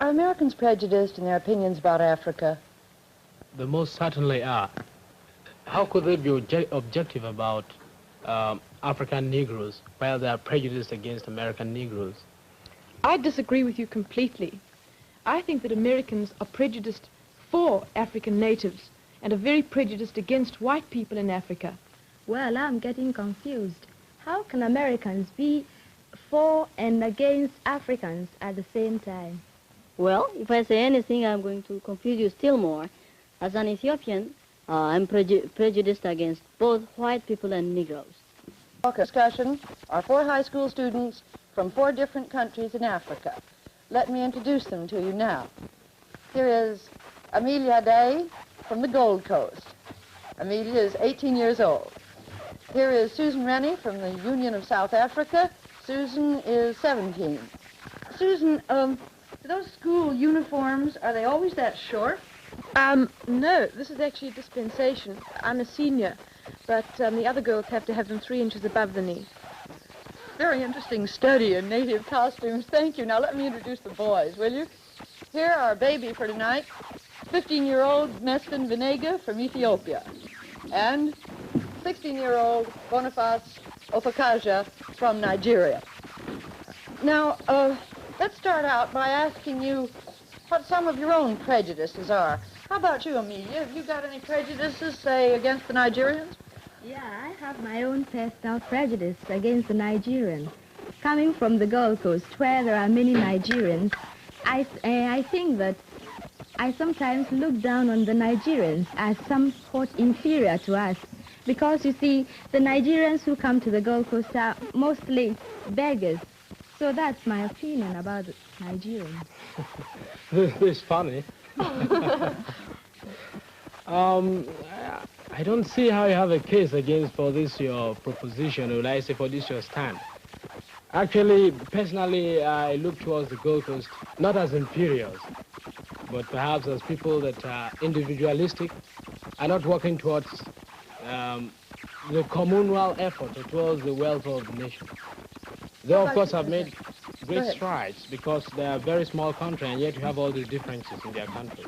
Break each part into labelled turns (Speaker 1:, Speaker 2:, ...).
Speaker 1: Are Americans prejudiced in their opinions about Africa?
Speaker 2: They most certainly are. How could they be objective about African Negroes while they are prejudiced against American Negroes?
Speaker 3: I disagree with you completely. I think that Americans are prejudiced for African natives and are very prejudiced against white people in Africa.
Speaker 4: Well, I'm getting confused. How can Americans be for and against Africans at the same time?
Speaker 5: Well, if I say anything, I'm going to confuse you still more. As an Ethiopian, I'm prejudiced against both white people and Negroes.
Speaker 1: Discussion are 4 high school students from 4 different countries in Africa. Let me introduce them to you now. Here is Amelia Day from the Gold Coast. Amelia is 18 years old. Here is Susan Rennie from the Union of South Africa. Susan is 17. Susan, those school uniforms, are they always that short?
Speaker 3: No, this is actually a dispensation. I'm a senior, but the other girls have to have them 3 inches above the knee.
Speaker 1: Very interesting study in native costumes. Thank you. Now let me introduce the boys, will you? Here are our baby for tonight, 15-year-old Meskin Venega from Ethiopia, and 16-year-old Boniface Ofakaja from Nigeria. Now, let's start out by asking you what some of your own prejudices are. How about you, Amelia? Have you got any prejudices, say, against the Nigerians?
Speaker 4: Yeah, I have my own personal prejudice against the Nigerians. Coming from the Gold Coast, where there are many Nigerians, I think that I sometimes look down on the Nigerians as somewhat inferior to us. Because, you see, the Nigerians who come to the Gold Coast are mostly beggars. So that's my opinion about the Nigerians.
Speaker 2: This is funny. I don't see how you have a case against for this your proposition, or I say for this your stand. Actually, personally, I look towards the Gold Coast not as inferiors, but perhaps as people that are individualistic, are not working towards the communal effort or towards the welfare of the nation. They, of course, have made great strides because they are a very small country, and yet you have all these differences in their country.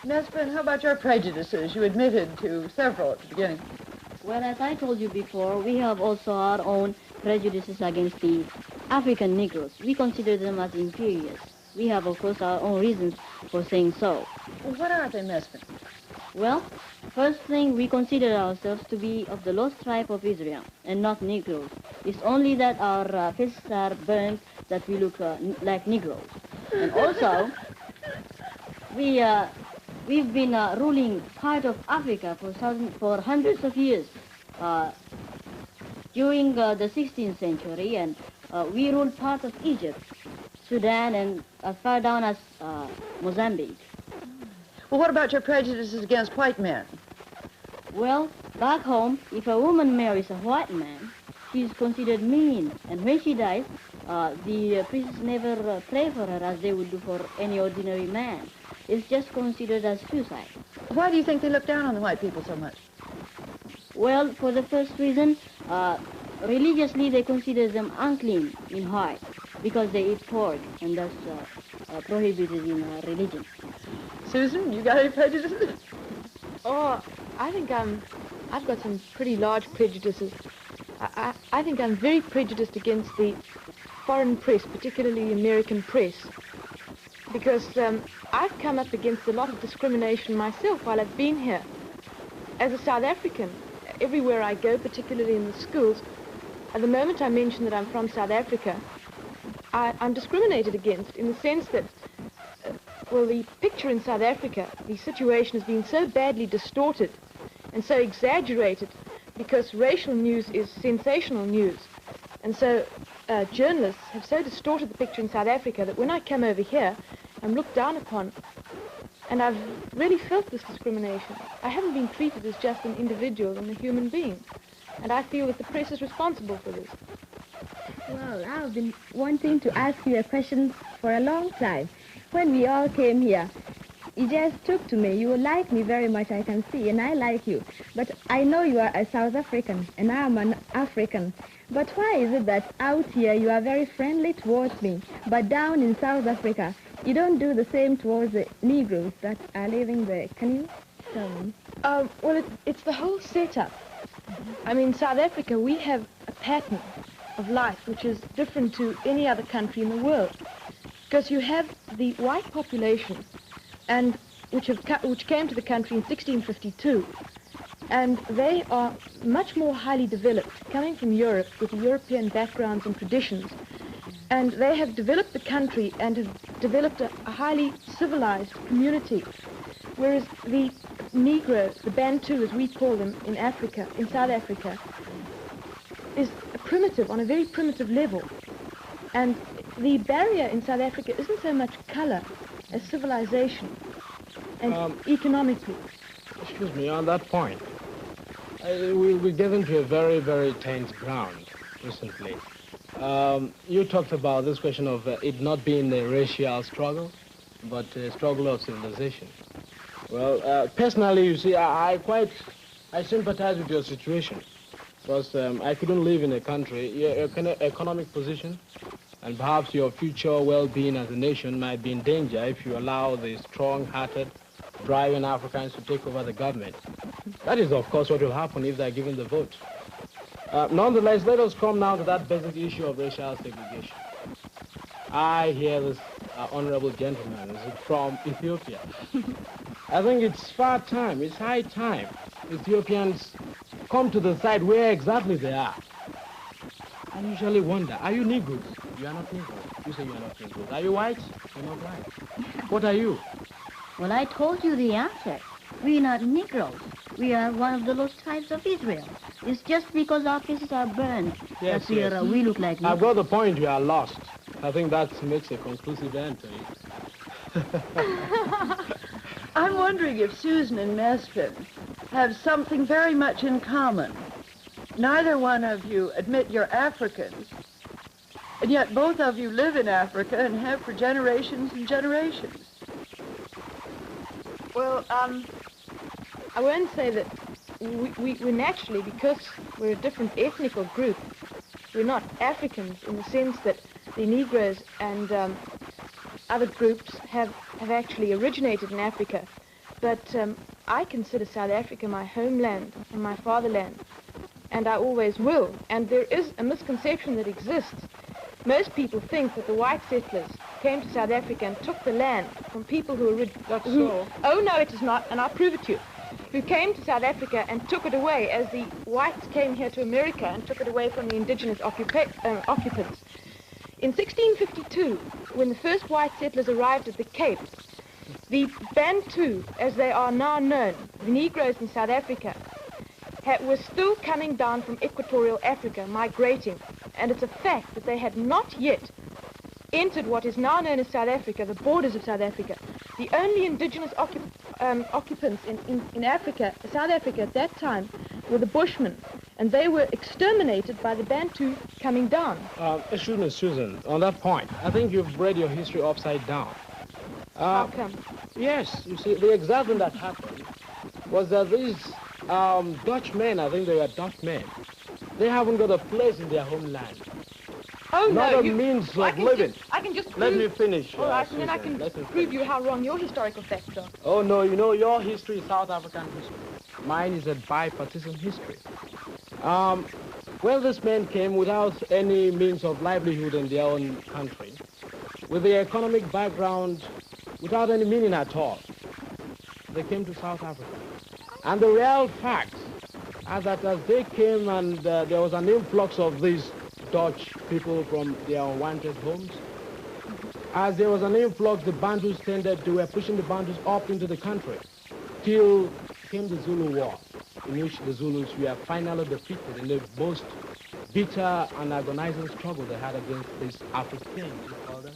Speaker 1: Nesbin, how about your prejudices? You admitted to several at the beginning.
Speaker 5: Well, as I told you before, we have also our own prejudices against the African Negroes. We consider them as inferiors. We have, of course, our own reasons for saying so.
Speaker 1: Well, what are they, Nesbin?
Speaker 5: Well, first thing, we consider ourselves to be of the lost tribe of Israel and not Negroes. It's only that our faces are burnt that we look like Negroes. And also, we've been ruling part of Africa for hundreds of years during the 16th century, and we ruled part of Egypt, Sudan, and as far down as Mozambique.
Speaker 1: Well, what about your prejudices against white men?
Speaker 5: Well, back home, if a woman marries a white man, she's considered mean, and when she dies, the priests never pray for her as they would do for any ordinary man. It's just considered as suicide.
Speaker 1: Why do you think they look down on the white people so much?
Speaker 5: Well, for the first reason, religiously they consider them unclean in heart because they eat pork, and that's prohibited in religion.
Speaker 1: Susan, you got any prejudices?
Speaker 3: Oh, I think I've got some pretty large prejudices. I think I'm very prejudiced against the foreign press, particularly the American press, because I've come up against a lot of discrimination myself while I've been here. As a South African, everywhere I go, particularly in the schools, at the moment I mention that I'm from South Africa, I'm discriminated against in the sense that, well, the picture in South Africa, the situation has been so badly distorted and so exaggerated because racial news is sensational news. And so journalists have so distorted the picture in South Africa that when I come over here, I'm looked down upon. And I've really felt this discrimination. I haven't been treated as just an individual and a human being. And I feel that the press is responsible for this.
Speaker 4: Well, I've been wanting to ask you a question for a long time. When we all came here, it just took to me. You like me very much, I can see, and I like you. But I know you are a South African, and I'm an African. But why is it that out here you are very friendly towards me, but down in South Africa you don't do the same towards the Negroes that are living there. Can you tell me?
Speaker 3: Well, it's the whole setup. I mean, South Africa, we have a pattern of life which is different to any other country in the world. Because you have the white population, and which came to the country in 1652, and they are much more highly developed, coming from Europe with European backgrounds and traditions. And they have developed the country and have developed a highly civilized community. Whereas the Negro, the Bantu as we call them in Africa, in South Africa, is primitive, on a very primitive level. And the barrier in South Africa isn't so much color as civilization and economically.
Speaker 2: Excuse me, on that point, we get into a very, very tense ground recently. You talked about this question of it not being a racial struggle, but a struggle of civilization. Well, personally, you see, I sympathize with your situation, because I couldn't live in a country, your economic position, and perhaps your future well-being as a nation might be in danger if you allow the strong-hearted, driving Africans to take over the government. That is, of course, what will happen if they're given the vote. Nonetheless, let us come now to that basic issue of racial segregation. I hear this honorable gentleman is from Ethiopia. I think it's high time Ethiopians come to the side where exactly they are. I usually wonder, are you Negroes? You are not Negroes. You say you are not Negroes. Are you white? You're not white. What are you?
Speaker 5: Well, I told you the answer. We are not Negroes. We are one of the lost tribes of Israel. It's just because our faces are burned that we look like Negroes.
Speaker 2: I've got the point, you are lost. I think that makes a conclusive answer.
Speaker 1: I'm wondering if Susan and Mesfin have something very much in common. Neither one of you admit you're Africans, and yet both of you live in Africa and have for generations and generations.
Speaker 3: Well, I won't say that we're naturally, because we're a different ethnical group, we're not Africans in the sense that the Negroes and other groups have actually originated in Africa. But I consider South Africa my homeland and my fatherland, and I always will. And there is a misconception that exists. Most people think that the white settlers came to South Africa and took the land from people who Oh, no, it is not, and I'll prove it to you. Who came to South Africa and took it away, as the whites came here to America and took it away from the indigenous occupants. In 1652, when the first white settlers arrived at the Cape, the Bantu, as they are now known, the Negroes in South Africa, were still coming down from equatorial Africa, migrating. And it's a fact that they had not yet entered what is now known as South Africa, the borders of South Africa. The only indigenous occupants in Africa, South Africa at that time, were the Bushmen, and they were exterminated by the Bantu coming down.
Speaker 2: Excuse me, Susan, on that point, I think you've read your history upside down.
Speaker 3: How come?
Speaker 2: Yes, you see, the exact thing that happened was that these Dutch men, I think they were Dutch men, they haven't got a place in their homeland.
Speaker 3: Oh,
Speaker 2: not
Speaker 3: no,
Speaker 2: a means of living.
Speaker 3: I can just prove...
Speaker 2: Let me finish.
Speaker 3: All right, and
Speaker 2: Susan,
Speaker 3: then I can prove you how wrong your historical facts are.
Speaker 2: Oh, no, you know, your history is South African history. Mine is a bipartisan history. Well, this man came without any means of livelihood in their own country, with the economic background without any meaning at all. They came to South Africa. And the real facts are that as they came and there was an influx of these Dutch people from their unwanted homes, as there was an influx, the Bantus they were pushing the Bantus up into the country, till came the Zulu War, in which the Zulus were finally defeated in the most bitter and agonizing struggle they had against these Africans, you call them?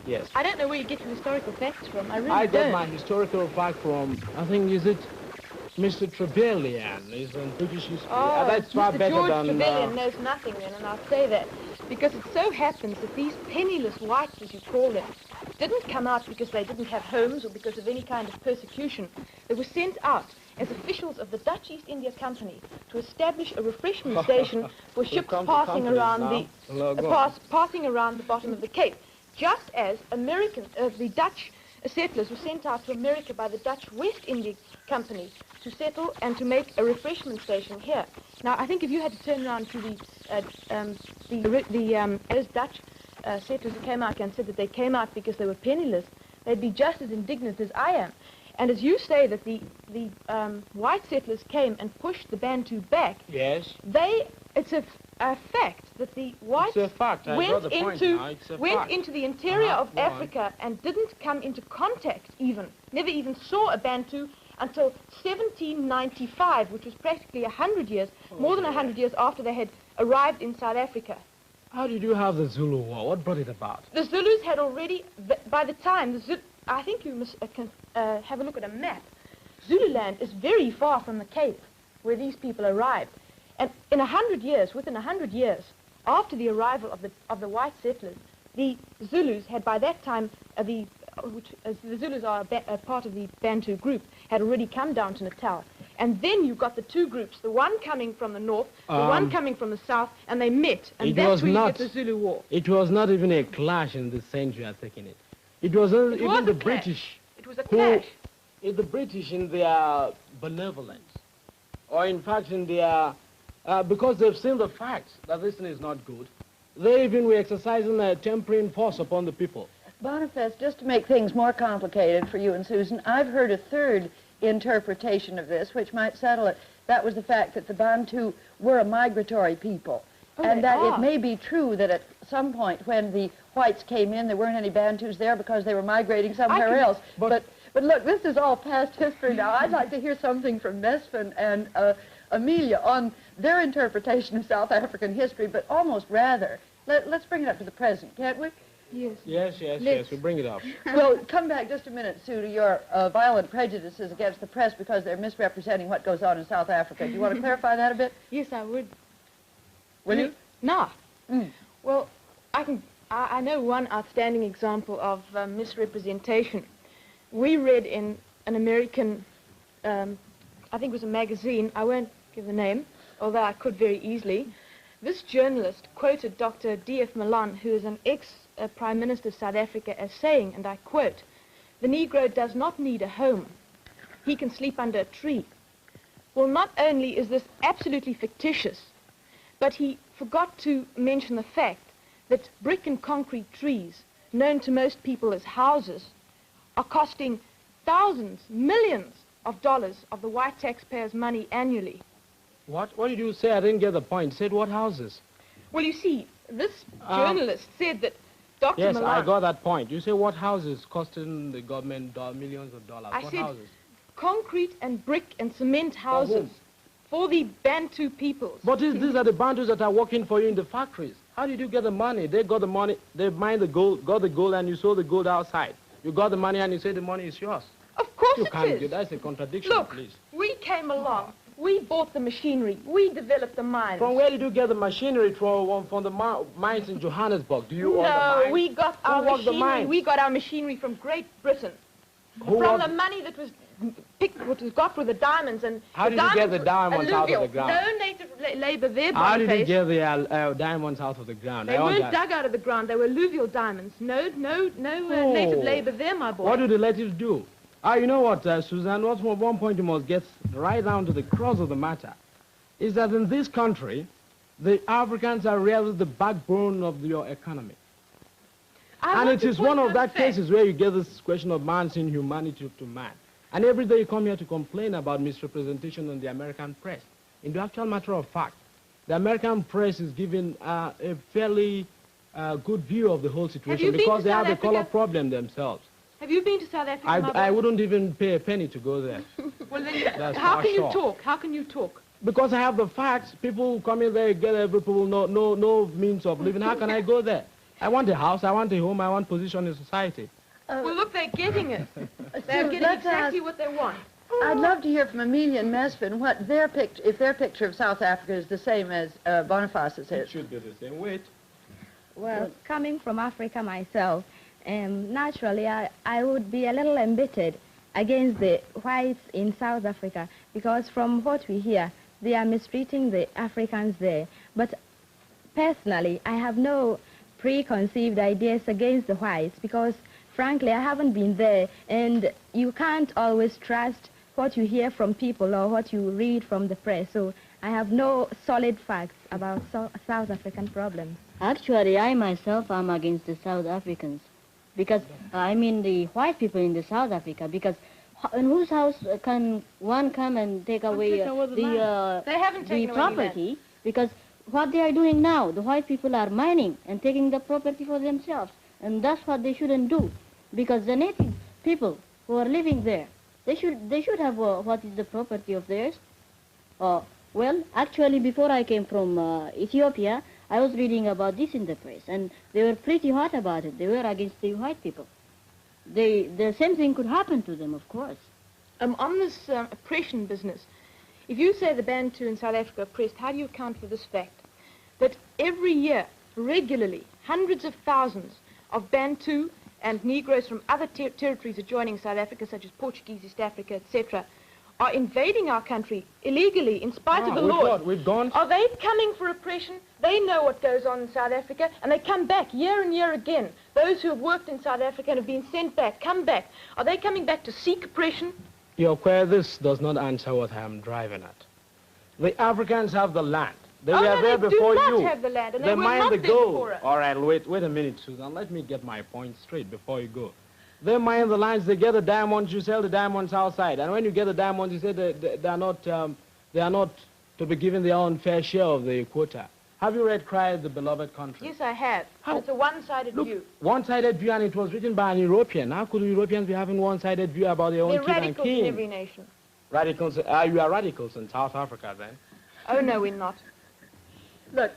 Speaker 2: Yes.
Speaker 3: I don't know where you get your historical facts from. I
Speaker 2: got my historical fact from, I think, is it Mr. Trevelyan? He's in British history.
Speaker 3: Oh,
Speaker 2: that's far
Speaker 3: Mr.
Speaker 2: better
Speaker 3: George
Speaker 2: than...
Speaker 3: Trevelyan knows nothing then, and I'll say that. Because it so happens that these penniless whites, as you call them, didn't come out because they didn't have homes or because of any kind of persecution. They were sent out as officials of the Dutch East India Company to establish a refreshment station for ships passing around passing around the bottom of the Cape. just as the Dutch settlers were sent out to America by the Dutch West India Company to settle and to make a refreshment station here. Now, I think if you had to turn around to those Dutch settlers who came out and said that they came out because they were penniless, they'd be just as indignant as I am. And as you say that the white settlers came and pushed the Bantu back,
Speaker 2: Yes.
Speaker 3: It's a fact that the whites
Speaker 2: It's a fact. I got the point now. It's a fact.
Speaker 3: into the interior of
Speaker 2: Go on.
Speaker 3: Africa and didn't come into contact never even saw a Bantu until 1795, which was practically 100 years, more than 100 years after they had arrived in South Africa.
Speaker 2: How did you have the Zulu War? What brought it about?
Speaker 3: The Zulus had already, by the time, I think you must have a look at a map. Zululand is very far from the Cape, where these people arrived. And in 100 years, within 100 years, after the arrival of the white settlers, the Zulus had by that time, the Zulus are a part of the Bantu group, had already come down to Natal. And then you've got the two groups, the one coming from the north, the one coming from the south, and they met. And that's where you get the Zulu War.
Speaker 2: It was not even a clash in the sense you are taking it. It was even the British.
Speaker 3: It was a clash.
Speaker 2: The British in their benevolence, or in fact in their, because they've seen the facts that this thing is not good, they even were exercising a tempering force upon the people.
Speaker 1: Boniface, just to make things more complicated for you and Susan, I've heard a third interpretation of this, which might settle it. That was the fact that the Bantu were a migratory people. And that it may be true that at some point when the whites came in, there weren't any Bantus there because they were migrating somewhere else. But look, this is all past history now. I'd like to hear something from Mesfin and Amelia on their interpretation of South African history, but almost rather. Let's bring it up to the present, can't we?
Speaker 3: Yes.
Speaker 2: Yes, we bring it up.
Speaker 1: Well, come back just a minute, Sue, to your violent prejudices against the press because they're misrepresenting what goes on in South Africa. Do you want to clarify that a bit?
Speaker 3: Yes, I would.
Speaker 1: Will you?
Speaker 3: No. Well, I know one outstanding example of misrepresentation. We read in an American, I think it was a magazine, I won't give the name, although I could very easily. This journalist quoted Dr. D.F. Malan, who is an ex-Prime Minister of South Africa, as saying, and I quote, "The Negro does not need a home. He can sleep under a tree." Well, not only is this absolutely fictitious, but he forgot to mention the fact that brick and concrete trees, known to most people as houses, are costing thousands, millions of dollars of the white taxpayers' money annually.
Speaker 2: What did you say? I didn't get the point. You said what houses?
Speaker 3: Well, you see, this journalist said that Dr.
Speaker 2: Yes,
Speaker 3: Malan...
Speaker 2: I got that point. You say what houses costing the government millions of dollars?
Speaker 3: I
Speaker 2: What
Speaker 3: said
Speaker 2: houses?
Speaker 3: concrete and brick and cement houses for the Bantu peoples.
Speaker 2: But these are the Bantus that are working for you in the factories. How did you get the money? They got the money, they mined the gold, got the gold, and you sold the gold outside. You got the money and you say the money is yours.
Speaker 3: Of course
Speaker 2: You
Speaker 3: it
Speaker 2: can't
Speaker 3: is.
Speaker 2: do that's a contradiction,
Speaker 3: Look,
Speaker 2: please.
Speaker 3: we came along. We bought the machinery. We developed the mines.
Speaker 2: From where did you get the machinery from the mines in Johannesburg? Do you own the
Speaker 3: No,
Speaker 2: mines?
Speaker 3: we got
Speaker 2: Who
Speaker 3: our
Speaker 2: worked the
Speaker 3: machinery.
Speaker 2: mines?
Speaker 3: We got our machinery from Great Britain.
Speaker 2: Who
Speaker 3: From
Speaker 2: worked-
Speaker 3: the money that was what was got with the diamonds and
Speaker 2: How did you get the diamonds out of the ground?
Speaker 3: No native labor there.
Speaker 2: How did you
Speaker 3: Boniface.
Speaker 2: get the diamonds out of the ground?
Speaker 3: They weren't dug out of the ground. They were alluvial diamonds. No native labor there, my boy.
Speaker 2: What do the natives do? You know what, Suzanne, one point you must get right down to the crux of the matter, is that in this country, the Africans are really the backbone of your economy. And it is one of that cases where you get this question of man's inhumanity to man. And every day you come here to complain about misrepresentation in the American press. In the actual matter of fact, the American press is giving a fairly good view of the whole situation because they have the color problem themselves.
Speaker 3: Have you been to South Africa, my boy?
Speaker 2: I wouldn't even pay a penny to go there.
Speaker 3: Well, then,
Speaker 2: That's
Speaker 3: how
Speaker 2: for
Speaker 3: can
Speaker 2: sure.
Speaker 3: you talk? How can you talk?
Speaker 2: Because I have the facts. People come in there, get every people, no means of living. How can I go there? I want a house, I want a home, I want position in society.
Speaker 3: Well, look, they're getting it. They're getting
Speaker 1: let's
Speaker 3: exactly what they want.
Speaker 1: I'd love to hear from Amelia and Mesfin what if their picture of South Africa is the same as Boniface's
Speaker 2: It
Speaker 1: is.
Speaker 2: should be the same weight.
Speaker 4: Well, coming from Africa myself, naturally I would be a little embittered against the whites in South Africa because from what we hear, they are mistreating the Africans there. But personally, I have no preconceived ideas against the whites because, frankly, I haven't been there, and you can't always trust what you hear from people or what you read from the press. So I have no solid facts about South African problems.
Speaker 5: Actually, I myself am against the South Africans because, I mean the white people in the South Africa, because in whose house can one come and take away
Speaker 3: They haven't
Speaker 5: the
Speaker 3: taken away
Speaker 5: property?
Speaker 3: land.
Speaker 5: Because what they are doing now, the white people are mining and taking the property for themselves. And that's what they shouldn't do. Because the native people who are living there, they should have what is the property of theirs. Well, actually, before I came from Ethiopia, I was reading about this in the press, and they were pretty hot about it. They were against the white people. The same thing could happen to them, of course.
Speaker 3: On this oppression business, if you say the Bantu in South Africa are oppressed, how do you account for this fact? That every year, regularly, hundreds of thousands of Bantu and Negroes from other territories adjoining South Africa, such as Portuguese, East Africa, etc., are invading our country illegally in spite of the laws.
Speaker 2: We've gone.
Speaker 3: Are they coming for oppression? They know what goes on in South Africa, and they come back year and year again. Those who have worked in South Africa and have been sent back, come back. Are they coming back to seek oppression?
Speaker 2: Your query, this does not answer what I am driving at. The Africans have the land. They were there before you.
Speaker 3: They do not have the land, and they were
Speaker 2: mine
Speaker 3: not
Speaker 2: the
Speaker 3: there
Speaker 2: gold.
Speaker 3: before us.
Speaker 2: All right, wait a minute, Susan. Let me get my point straight before you go. They mine the lands, they get the diamonds, you sell the diamonds outside. And when you get the diamonds, you say they are not to be given their own fair share of the quota. Have you read Cry the Beloved Country?
Speaker 3: Yes, I have.
Speaker 2: How?
Speaker 3: It's a one-sided view.
Speaker 2: One-sided view, and it was written by an European. How could Europeans be having one-sided view about their own
Speaker 3: They're
Speaker 2: king and
Speaker 3: radicals in
Speaker 2: king?
Speaker 3: every nation.
Speaker 2: Radicals? You are radicals in South Africa, then?
Speaker 3: Oh, no, we're not.
Speaker 1: Look,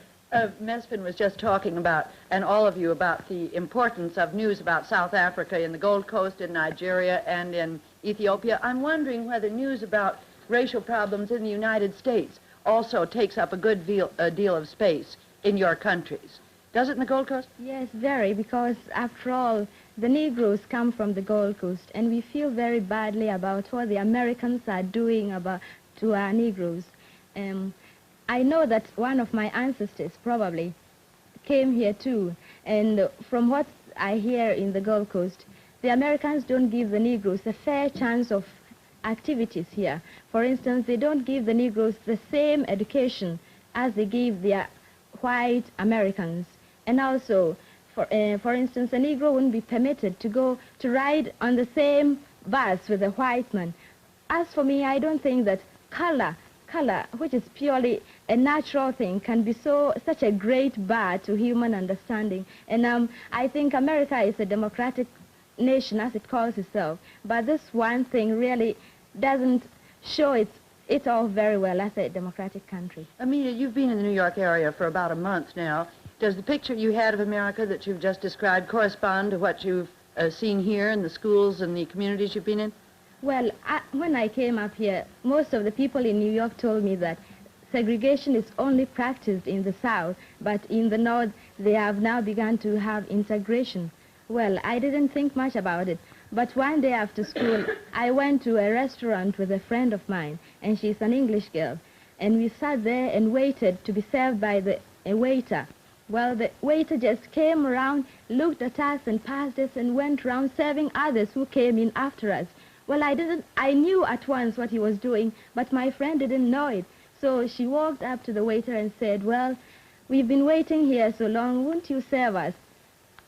Speaker 1: Mesfin was just talking about, and all of you, about the importance of news about South Africa in the Gold Coast, in Nigeria, and in Ethiopia. I'm wondering whether news about racial problems in the United States also takes up a good deal of space in your countries. Does it in the Gold Coast?
Speaker 4: Yes, very, because after all, the Negroes come from the Gold Coast, and we feel very badly about what the Americans are doing to our Negroes. I know that one of my ancestors probably came here too, and from what I hear in the Gold Coast, the Americans don't give the Negroes a fair chance of activities here. For instance, they don't give the Negroes the same education as they give the white Americans. And also, for instance, a Negro wouldn't be permitted to go to ride on the same bus with a white man. As for me, I don't think that color, which is purely a natural thing, can be such a great bar to human understanding. And I think America is a democratic nation, as it calls itself, but this one thing really doesn't show it off very well as a democratic country.
Speaker 1: Amelia, you've been in the New York area for about a month now. Does the picture you had of America that you've just described correspond to what you've seen here in the schools and the communities you've been in?
Speaker 4: Well, when I came up here, most of the people in New York told me that segregation is only practiced in the South, but in the North, they have now begun to have integration. Well, I didn't think much about it, but one day after school, I went to a restaurant with a friend of mine, and she's an English girl, and we sat there and waited to be served by a waiter. Well, the waiter just came around, looked at us and passed us and went around serving others who came in after us. Well, I knew at once what he was doing, but my friend didn't know it. So she walked up to the waiter and said, "Well, we've been waiting here so long, won't you serve us?"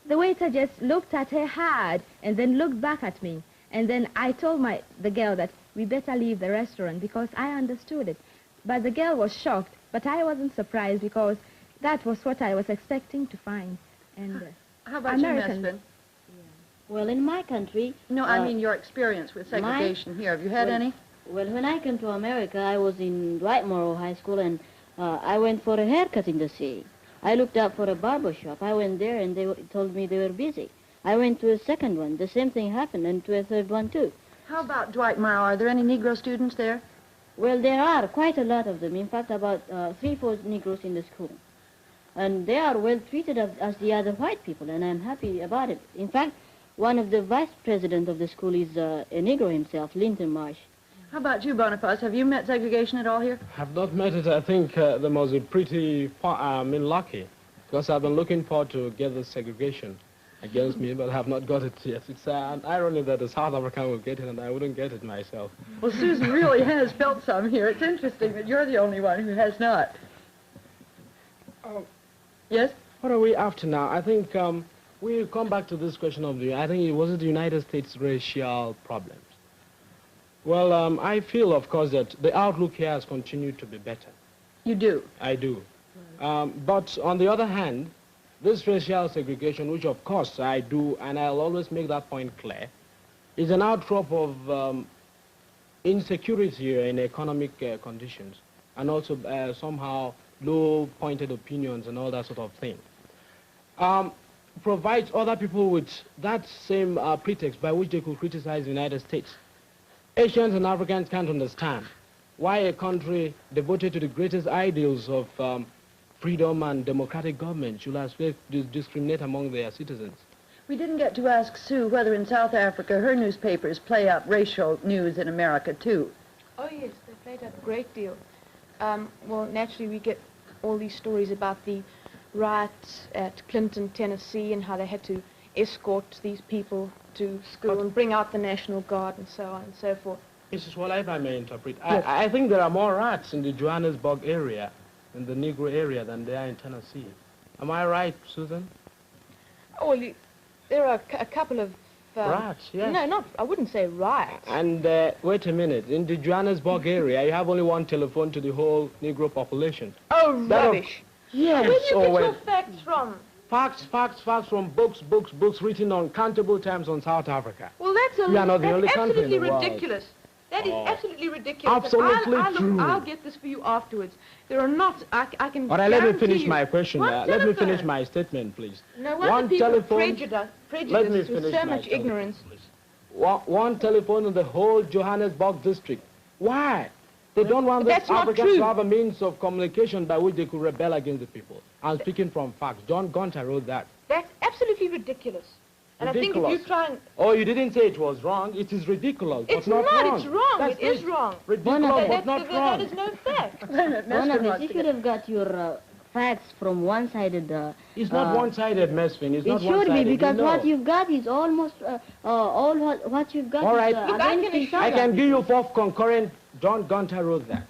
Speaker 4: The waiter just looked at her hard and then looked back at me. And then I told the girl that we better leave the restaurant because I understood it. But the girl was shocked, but I wasn't surprised because that was what I was expecting to find. And
Speaker 1: How about
Speaker 4: Americans,
Speaker 1: you, Mesfin?
Speaker 5: Well, in my country...
Speaker 1: No, I mean your experience with segregation here. Have you had any?
Speaker 5: Well, when I came to America, I was in Dwightmore High School, and I went for a haircut in the city. I looked up for a barber shop. I went there, and they told me they were busy. I went to a second one. The same thing happened, and to a third one, too.
Speaker 1: How about Dwightmore? Are there any Negro students there?
Speaker 5: Well, there are quite a lot of them. In fact, about 3/4 Negroes in the school. And they are well treated as the other white people, and I'm happy about it. In fact, one of the vice president of the school is a Negro himself, Linton Marsh.
Speaker 1: How about you, Boniface? Have you met segregation at all here?
Speaker 2: Have not met it. I think they must be pretty lucky Because I've been looking forward to get this segregation against me, but I have not got it yet. It's an irony that the South African will get it and I wouldn't get it myself.
Speaker 1: Well, Susan really has felt some here. It's interesting that you're the only one who has not. Yes?
Speaker 2: What are we after now? I think we'll come back to this question of I think it was the United States racial problems. Well, I feel, of course, that the outlook here has continued to be better.
Speaker 1: You do?
Speaker 2: I do. But on the other hand, this racial segregation, which of course I do, and I'll always make that point clear, is an outcrop of insecurity in economic conditions, and also somehow low-pointed opinions and all that sort of thing. Provides other people with that same pretext by which they could criticize the United States. Asians and Africans can't understand why a country devoted to the greatest ideals of freedom and democratic government should expect to discriminate among their citizens.
Speaker 1: We didn't get to ask Sue whether in South Africa her newspapers play up racial news in America, too.
Speaker 3: Oh, yes, they played up a great deal. Well, naturally, we get all these stories about the riots at Clinton, Tennessee, and how they had to escort these people to school and bring out the National Guard and so on and so forth.
Speaker 2: Mrs. Waller, if I may interpret,
Speaker 3: Yes.
Speaker 2: I think there are more rats in the Johannesburg area, in the Negro area, than there are in Tennessee. Am I right, Susan?
Speaker 3: Oh, well, there are a couple of...
Speaker 2: Rats, yes.
Speaker 3: No, I wouldn't say riots.
Speaker 2: And wait a minute, in the Johannesburg area, you have only one telephone to the whole Negro population.
Speaker 3: Oh,
Speaker 2: That
Speaker 3: rubbish.
Speaker 2: Yes.
Speaker 3: Where do you get your facts from?
Speaker 2: Facts from books written on countable times on South Africa.
Speaker 3: Well, that's
Speaker 2: We are not the only country in
Speaker 3: absolutely
Speaker 2: the world.
Speaker 3: ridiculous. That is absolutely ridiculous.
Speaker 2: Absolutely
Speaker 3: And
Speaker 2: true.
Speaker 3: I'll get this for you afterwards. There are not, I can
Speaker 2: All right, let me
Speaker 3: guarantee
Speaker 2: finish
Speaker 3: you-
Speaker 2: my question.
Speaker 3: One
Speaker 2: Let me
Speaker 3: telephone.
Speaker 2: finish my statement, please.
Speaker 3: No wonder people prejudiced
Speaker 2: Let me
Speaker 3: with
Speaker 2: finish
Speaker 3: so
Speaker 2: my
Speaker 3: much
Speaker 2: statement,
Speaker 3: ignorance.
Speaker 2: please. One telephone in the whole Johannesburg district. Why? They don't want the
Speaker 3: That's not
Speaker 2: Africans
Speaker 3: true.
Speaker 2: to have a means of communication by which they could rebel against the people. I'm speaking from facts. John Gunter wrote that.
Speaker 3: That's absolutely ridiculous. And I think if you try and...
Speaker 2: Oh, you didn't say it was wrong. It is ridiculous,
Speaker 3: It's
Speaker 2: but not wrong.
Speaker 3: it's wrong.
Speaker 2: That's
Speaker 3: It is wrong.
Speaker 2: Ridiculous, but not
Speaker 3: That
Speaker 2: wrong.
Speaker 3: is no fact.
Speaker 1: Wait a minute, Mesfin
Speaker 5: Barnabas,
Speaker 1: wants
Speaker 5: if
Speaker 1: to
Speaker 5: you
Speaker 1: get...
Speaker 5: have got your facts from one-sided...
Speaker 2: It's not one-sided, Mesfin. It's
Speaker 5: it
Speaker 2: not
Speaker 5: should
Speaker 2: one-sided.
Speaker 5: be, because
Speaker 2: you know.
Speaker 5: what you've got is almost all what you've got
Speaker 2: All
Speaker 5: is
Speaker 2: right.
Speaker 3: Look, I
Speaker 5: against
Speaker 3: can
Speaker 5: each
Speaker 3: assure
Speaker 2: I
Speaker 5: other.
Speaker 2: can give you 4 concurrent. John Gunter wrote that.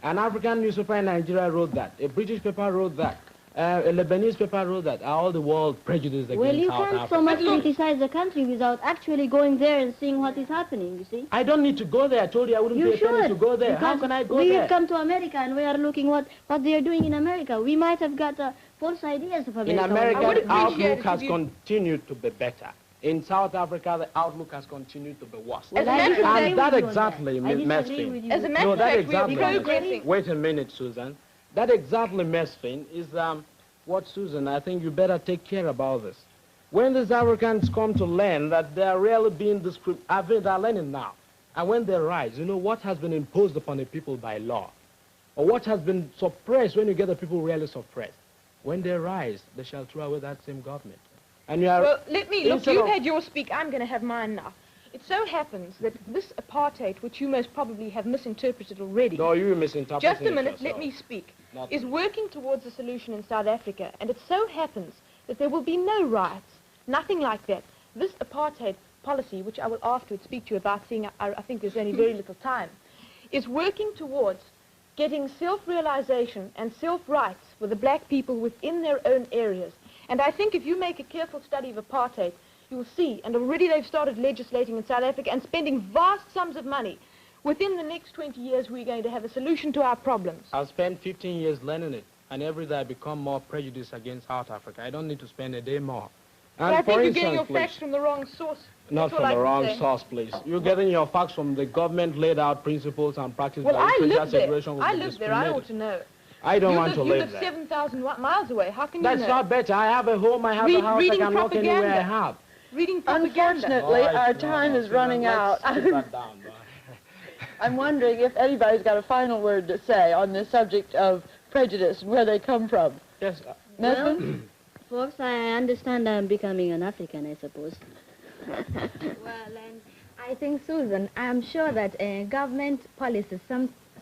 Speaker 2: An African newspaper in Nigeria wrote that. A British paper wrote that. A Lebanese paper wrote that. Are all the world prejudiced against
Speaker 5: Well, you
Speaker 2: South
Speaker 5: can't
Speaker 2: Africa?
Speaker 5: so much criticize the country without actually going there and seeing what is happening, you see.
Speaker 2: I don't need to go there. I told you I wouldn't
Speaker 5: You
Speaker 2: pay a penny
Speaker 5: should.
Speaker 2: to go there. How
Speaker 5: because
Speaker 2: can I go
Speaker 5: we
Speaker 2: there?
Speaker 5: have come to America and we are looking what they are doing in America. We might have got false ideas of America.
Speaker 2: In
Speaker 3: I
Speaker 2: America,
Speaker 3: would
Speaker 2: the
Speaker 3: appreciate
Speaker 2: outlook
Speaker 3: it
Speaker 2: has
Speaker 3: if you-
Speaker 2: continued to be better. In South Africa, the outlook has continued to be worse.
Speaker 3: As a matter of
Speaker 5: disagree
Speaker 3: fact-
Speaker 5: with
Speaker 2: And that
Speaker 5: you on
Speaker 2: exactly,
Speaker 5: I
Speaker 2: Ms.
Speaker 5: disagree
Speaker 2: Mesfin.
Speaker 5: with you.
Speaker 3: As a matter
Speaker 2: No,
Speaker 3: of
Speaker 2: that
Speaker 3: fact, we are
Speaker 2: exactly.
Speaker 3: progressing.
Speaker 2: Wait a minute, Susan. That exactly, Mesfin, is what, Susan, I think you better take care about this. When these Africans come to learn that they are really being discriminated, they are learning now. And when they rise, you know what has been imposed upon the people by law? Or what has been suppressed when you get the people really suppressed? When they rise, they shall throw away that same government. And you are...
Speaker 3: Well, look,
Speaker 2: instead
Speaker 3: you've
Speaker 2: of-
Speaker 3: had your speak, I'm going to have mine now. It so happens that this apartheid, which you most probably have misinterpreted already,
Speaker 2: No, you misinterpreting
Speaker 3: just a minute,
Speaker 2: it
Speaker 3: let
Speaker 2: yourself.
Speaker 3: me speak,
Speaker 2: Not
Speaker 3: is
Speaker 2: me.
Speaker 3: working towards a solution in South Africa, and it so happens that there will be no riots, nothing like that. This apartheid policy, which I will afterwards speak to you about, seeing I think there's only very little time, is working towards getting self-realization and self-rights for the black people within their own areas. And I think if you make a careful study of apartheid, you will see, and already they've started legislating in South Africa and spending vast sums of money. Within the next 20 years, we're going to have a solution to our problems.
Speaker 2: I've spent 15 years learning it, and every day I become more prejudiced against South Africa. I don't need to spend a day more.
Speaker 3: But
Speaker 2: And
Speaker 3: I think
Speaker 2: for
Speaker 3: you're getting your
Speaker 2: instance,
Speaker 3: facts from the wrong source.
Speaker 2: not
Speaker 3: That's all
Speaker 2: from
Speaker 3: I
Speaker 2: the
Speaker 3: can
Speaker 2: wrong
Speaker 3: say.
Speaker 2: source, please. You're getting your facts from the government laid out principles and practices.
Speaker 3: Well,
Speaker 2: by which
Speaker 3: I
Speaker 2: racial
Speaker 3: live there.
Speaker 2: segregation will
Speaker 3: I
Speaker 2: be
Speaker 3: live there. I ought
Speaker 2: discriminated.
Speaker 3: to know.
Speaker 2: I don't
Speaker 3: You
Speaker 2: want to
Speaker 3: you
Speaker 2: live
Speaker 3: live
Speaker 2: there.
Speaker 3: 7,000 miles away. How can
Speaker 2: That's
Speaker 3: you know?
Speaker 2: not better. I have a home, I have a house, I
Speaker 3: reading
Speaker 2: can walk anywhere I
Speaker 3: propaganda.
Speaker 2: have.
Speaker 3: Reading propaganda.
Speaker 1: Unfortunately, our time is running out.
Speaker 2: Let's put that down.
Speaker 1: I'm wondering if anybody's got a final word to say on the subject of prejudice and where they come from.
Speaker 2: Yes.
Speaker 1: Mesfin?
Speaker 5: Folks, I understand I'm becoming an African, I suppose.
Speaker 4: Well, and I think, Susan, I'm sure that government policies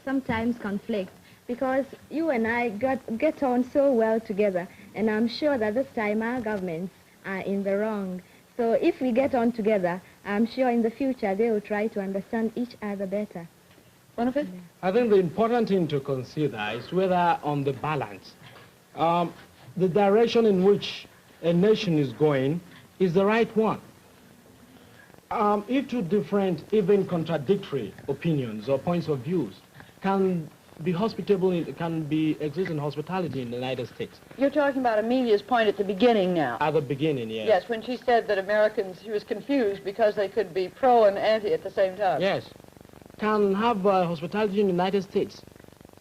Speaker 4: sometimes conflict because you and I get on so well together. And I'm sure that this time our governments are in the wrong. So if we get on together, I'm sure in the future they will try to understand each other better.
Speaker 1: Bonifant?
Speaker 2: I think the important thing to consider is whether on the balance, the direction in which a nation is going is the right one. If two different, even contradictory opinions or points of views can be hospitable, can be exist in hospitality in the United States.
Speaker 1: You're talking about Amelia's point at the beginning now.
Speaker 2: At the beginning, yes.
Speaker 1: Yes, when she said that Americans, she was confused because they could be pro and anti at the same time.
Speaker 2: Yes. Can have hospitality in the United States.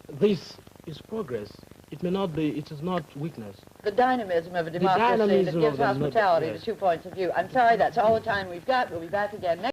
Speaker 2: This is progress. It may not be, it is not weakness.
Speaker 1: The dynamism of a democracy that gives hospitality to 2 points of view. I'm sorry, that's all the time we've got. We'll be back again next